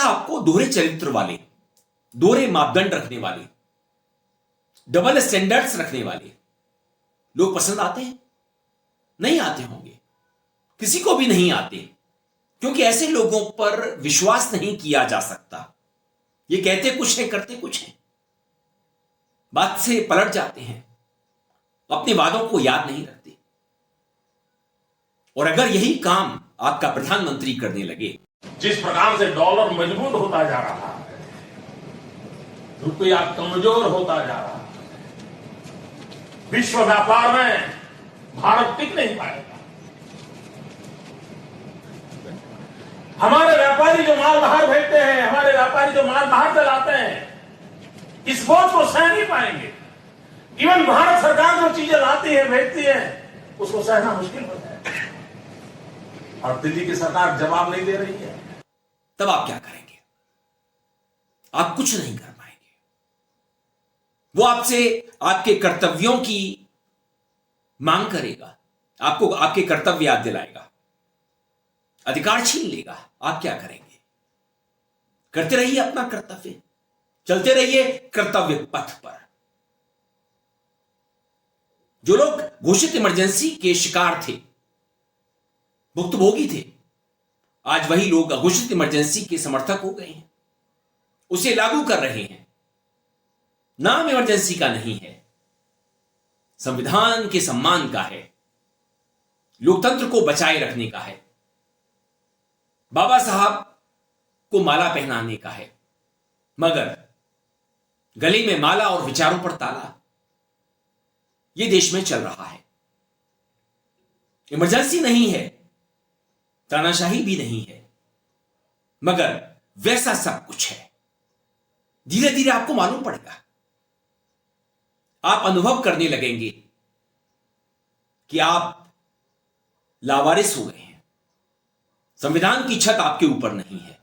आपको दोहरे चरित्र वाले, दोहरे मापदंड रखने वाले, डबल स्टैंडर्ड्स रखने वाले लोग पसंद आते हैं? नहीं आते होंगे, किसी को भी नहीं आते, क्योंकि ऐसे लोगों पर विश्वास नहीं किया जा सकता। ये कहते कुछ हैं, करते कुछ हैं, बात से पलट जाते हैं, अपने वादों को याद नहीं रखते। और अगर यही काम आपका प्रधानमंत्री करने लगे, जिस प्रकार से डॉलर मजबूत होता जा रहा है, रुपया कमजोर होता जा रहा है, विश्व व्यापार में भारत टिक नहीं पाएगा। हमारे व्यापारी जो माल बाहर भेजते हैं, हमारे व्यापारी जो माल बाहर चलाते हैं, इस बोझ को सह नहीं पाएंगे। इवन भारत सरकार जो चीजें लाती है, भेजती है, उसको सहना मुश्किल होता है। और दिल्ली की सरकार जवाब नहीं दे रही है। तब आप क्या करेंगे? आप कुछ नहीं कर पाएंगे। वो आपसे आपके कर्तव्यों की मांग करेगा, आपको आपके कर्तव्य याद दिलाएगा, अधिकार छीन लेगा। आप क्या करेंगे? करते रहिए अपना कर्तव्य, चलते रहिए कर्तव्य पथ पर। जो लोग घोषित इमरजेंसी के शिकार थे, भुक्तभोगी थे, आज वही लोग घोषित इमरजेंसी के समर्थक हो गए हैं, उसे लागू कर रहे हैं। नाम इमरजेंसी का नहीं है, संविधान के सम्मान का है, लोकतंत्र को बचाए रखने का है, बाबा साहब को माला पहनाने का है। मगर गले में माला और विचारों पर ताला, यह देश में चल रहा है। इमरजेंसी नहीं है, तानाशाही भी नहीं है, मगर वैसा सब कुछ है। धीरे धीरे आपको मालूम पड़ेगा, आप अनुभव करने लगेंगे कि आप लावारिस हो गए हैं। संविधान की छत आपके ऊपर नहीं है,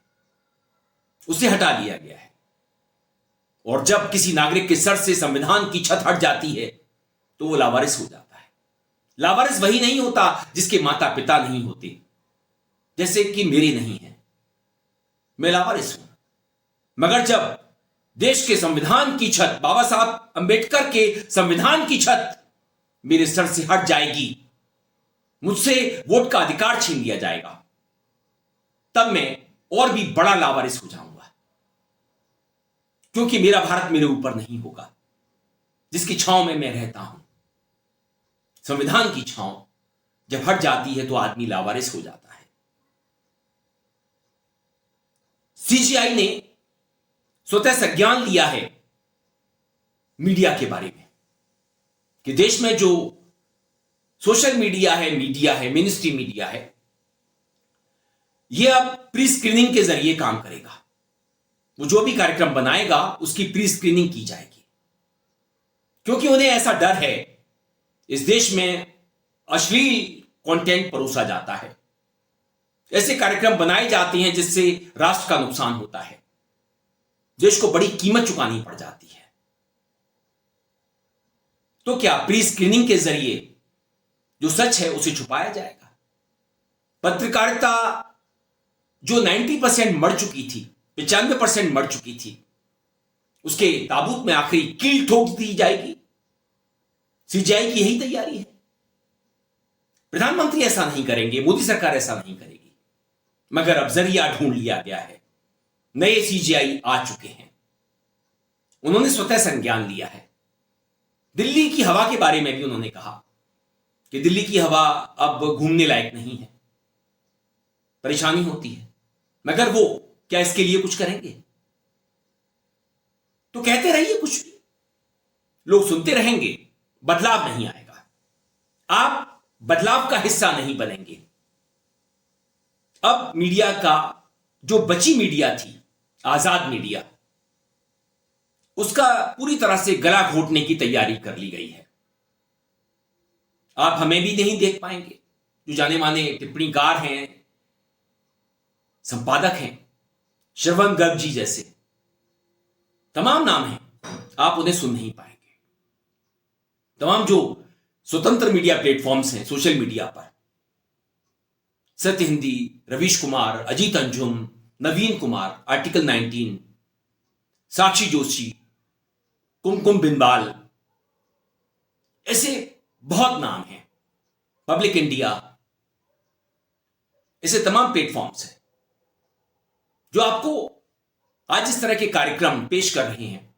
उसे हटा दिया गया है। और जब किसी नागरिक के सर से संविधान की छत हट जाती है तो वो लावारिस हो जाता है। लावारिस वही नहीं होता जिसके माता पिता नहीं होते, जैसे कि मेरे नहीं है, मैं लावारिस हूं। मगर जब देश के संविधान की छत, बाबा साहब अंबेडकर के संविधान की छत मेरे सर से हट जाएगी, मुझसे वोट का अधिकार छीन लिया जाएगा, तब मैं और भी बड़ा लावारिस हो जाऊंगा। क्योंकि मेरा भारत मेरे ऊपर नहीं होगा, जिसकी छांव में मैं रहता हूं। संविधान की छांव जब हट जाती है तो आदमी लावारिस हो जाता है। सीजीआई ने स्वतः संज्ञान लिया है मीडिया के बारे में कि देश में जो सोशल मीडिया है, मेन स्ट्रीम मीडिया है, यह अब प्री स्क्रीनिंग के जरिए काम करेगा। वो जो भी कार्यक्रम बनाएगा उसकी प्री स्क्रीनिंग की जाएगी, क्योंकि उन्हें ऐसा डर है इस देश में अश्लील कंटेंट परोसा जाता है, ऐसे कार्यक्रम बनाए जाते हैं जिससे राष्ट्र का नुकसान होता है, देश को बड़ी कीमत चुकानी पड़ जाती है। तो क्या प्री स्क्रीनिंग के जरिए जो सच है उसे छुपाया जाएगा? पत्रकारिता जो 90% मर चुकी थी, 95% मर चुकी थी, उसके ताबूत में आखिरी कील ठोक दी जाएगी। सीजीआई की यही तैयारी है। प्रधानमंत्री ऐसा नहीं करेंगे, मोदी सरकार ऐसा नहीं करेगी, मगर अब जरिया ढूंढ लिया गया है। नए सीजीआई आ चुके हैं, उन्होंने स्वतः संज्ञान लिया है। दिल्ली की हवा के बारे में भी उन्होंने कहा कि दिल्ली की हवा अब घूमने लायक नहीं है, परेशानी होती है। मगर वो क्या इसके लिए कुछ करेंगे? तो कहते रहिए कुछ भी, लोग सुनते रहेंगे, बदलाव नहीं आएगा, आप बदलाव का हिस्सा नहीं बनेंगे। अब मीडिया का जो बची मीडिया थी, आजाद मीडिया, उसका पूरी तरह से गला घोटने की तैयारी कर ली गई है। आप हमें भी नहीं देख पाएंगे, जो जाने माने टिप्पणीकार हैं, संपादक हैं, श्रवण गर्ग जी जैसे तमाम नाम हैं, आप उन्हें सुन नहीं पाएंगे। तमाम जो स्वतंत्र मीडिया प्लेटफॉर्म्स हैं सोशल मीडिया पर, सत्य हिंदी, रवीश कुमार, अजीत अंजुम, नवीन कुमार, आर्टिकल 19, साक्षी जोशी, कुमकुम बिंदाल, ऐसे बहुत नाम हैं, पब्लिक इंडिया, ऐसे तमाम प्लेटफॉर्म्स हैं जो आपको आज इस तरह के कार्यक्रम पेश कर रहे हैं,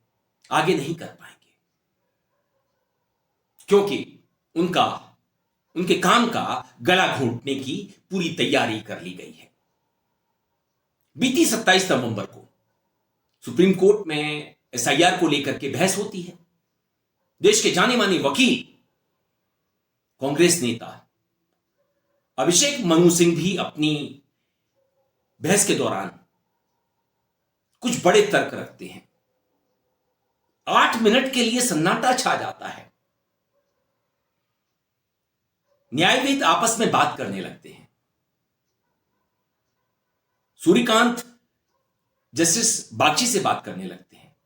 आगे नहीं कर पाएंगे, क्योंकि उनके काम का गला घोंटने की पूरी तैयारी कर ली गई है। बीती 27 नवंबर को सुप्रीम कोर्ट में एसआईआर को लेकर के बहस होती है। देश के जाने माने वकील, कांग्रेस नेता अभिषेक मनु सिंह भी अपनी बहस के दौरान कुछ बड़े तर्क रखते हैं। 8 मिनट के लिए सन्नाटा छा जाता है। न्यायविद आपस में बात करने लगते हैं। सूर्यकांत जस्टिस बागची से बात करने लगते हैं।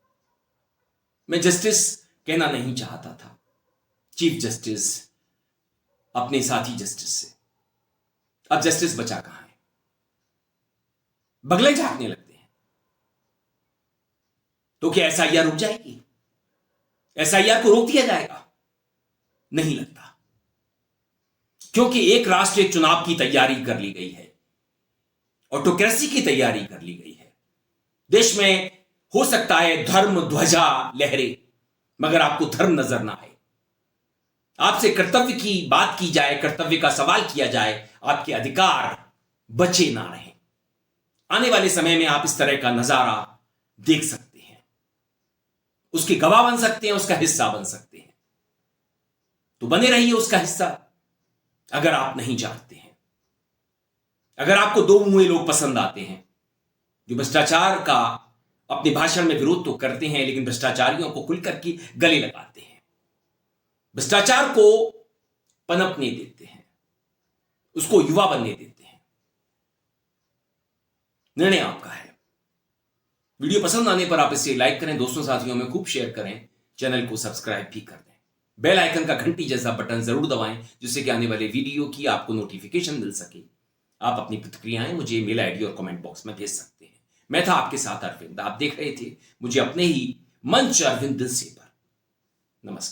मैं जस्टिस कहना नहीं चाहता था, चीफ जस्टिस अपने साथी जस्टिस से। अब जस्टिस बचा कहां है? बगले झांकने लगते हैं। तो क्या एसआईआर रुक जाएगी? एसआईआर को रोक दिया जाएगा? नहीं लगता, क्योंकि एक राष्ट्र एक चुनाव की तैयारी कर ली गई है, ऑटोक्रेसी की तैयारी कर ली गई है। देश में हो सकता है धर्म ध्वजा लहरे, मगर आपको धर्म नजर ना आए। आपसे कर्तव्य की बात की जाए, कर्तव्य का सवाल किया जाए, आपके अधिकार बचे ना रहे। आने वाले समय में आप इस तरह का नजारा देख सकते हैं, उसके गवाह बन सकते हैं, उसका हिस्सा बन सकते हैं। तो बने रहिए उसका हिस्सा, अगर आप नहीं चाहते हैं। अगर आपको दो मुंहे लोग पसंद आते हैं जो भ्रष्टाचार का अपने भाषण में विरोध तो करते हैं, लेकिन भ्रष्टाचारियों को खुलकर के गले लगाते हैं, भ्रष्टाचार को पनपने देते हैं, उसको युवा बनने देते हैं, निर्णय आपका है। वीडियो पसंद आने पर आप इसे लाइक करें, दोस्तों साथियों में खूब शेयर करें, चैनल को सब्सक्राइब भी कर दें। बेल आइकन का घंटी जैसा बटन जरूर दबाएं, जिससे कि आने वाले वीडियो की आपको नोटिफिकेशन मिल सके। आप अपनी प्रतिक्रियाएं मुझे मेल आईडी और कमेंट बॉक्स में भेज सकते हैं। मैं था आपके साथ अरविंद, आप देख रहे थे मुझे अपने ही मंच अरविंद दिल से पर। नमस्कार।